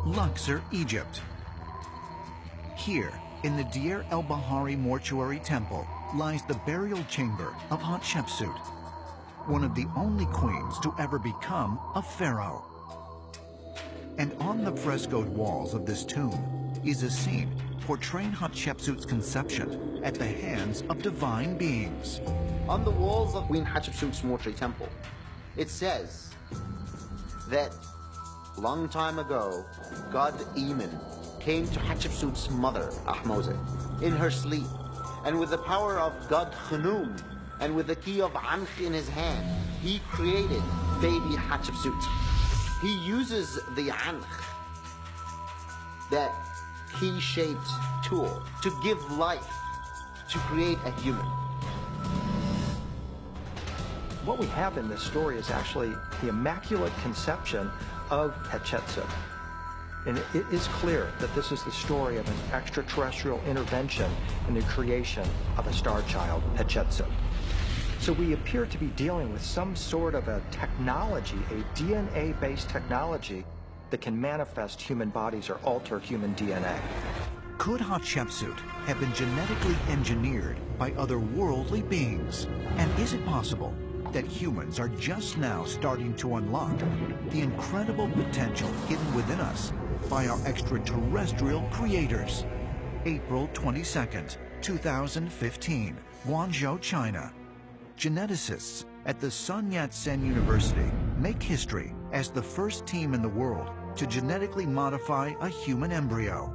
Luxor, Egypt. Here, in the Deir el-Bahari Mortuary Temple, lies the burial chamber of Hatshepsut, one of the only queens to ever become a pharaoh. And on the frescoed walls of this tomb is a scene portraying Hatshepsut's conception at the hands of divine beings. On the walls of Queen Hatshepsut's mortuary temple, it says that long time ago, god Emun came to Hatshepsut's mother, Ahmose, in her sleep, and with the power of god Khnum and with the key of Ankh in his hand, he created baby Hatshepsut. He uses the Ankh, that key-shaped tool, to give life, to create a human. What we have in this story is actually the Immaculate Conception of Hatshepsut. And it is clear that this is the story of an extraterrestrial intervention in the creation of a star child, Hatshepsut. So we appear to be dealing with some sort of a technology, a DNA-based technology that can manifest human bodies or alter human DNA. Could Hatshepsut have been genetically engineered by otherworldly beings? And is it possible that humans are just now starting to unlock the incredible potential hidden within us by our extraterrestrial creators? April 22nd, 2015, Guangzhou, China. Geneticists at the Sun Yat-sen University make history as the first team in the world to genetically modify a human embryo.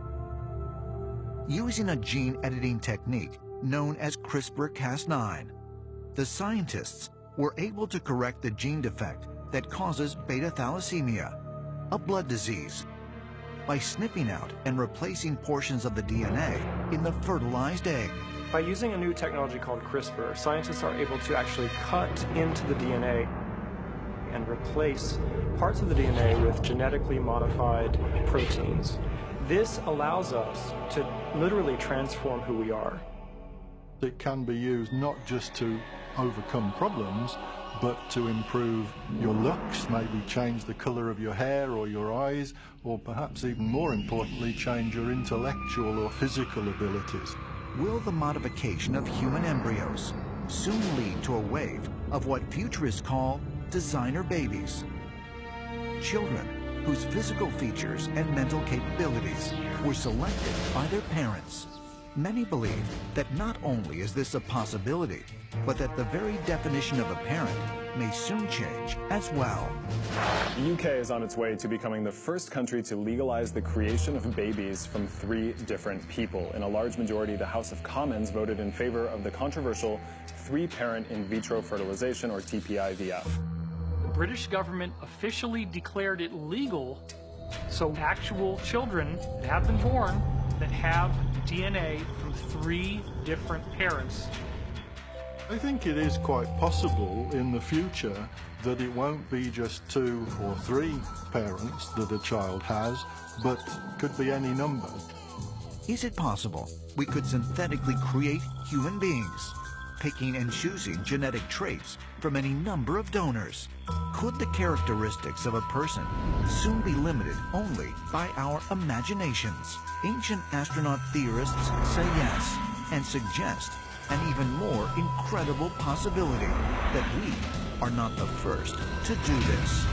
Using a gene editing technique known as CRISPR-Cas9, the scientists were able to correct the gene defect that causes beta thalassemia, a blood disease, by snipping out and replacing portions of the DNA in the fertilized egg. By using a new technology called CRISPR, scientists are able to actually cut into the DNA and replace parts of the DNA with genetically modified proteins. This allows us to literally transform who we are. It can be used not just to overcome problems, but to improve your looks, maybe change the color of your hair or your eyes, or perhaps even more importantly, change your intellectual or physical abilities. Will the modification of human embryos soon lead to a wave of what futurists call designer babies? Children whose physical features and mental capabilities were selected by their parents. Many believe that not only is this a possibility, but that the very definition of a parent may soon change as well. The UK is on its way to becoming the first country to legalize the creation of babies from 3 different people. In a large majority, the House of Commons voted in favor of the controversial 3-parent in vitro fertilization, or TPIVF. The British government officially declared it legal, so actual children that have been born that have DNA from 3 different parents. I think it is quite possible in the future that it won't be just 2 or 3 parents that a child has, but could be any number. Is it possible we could synthetically create human beings, picking and choosing genetic traits from any number of donors? Could the characteristics of a person soon be limited only by our imaginations? Ancient astronaut theorists say yes and suggest an even more incredible possibility that we are not the first to do this.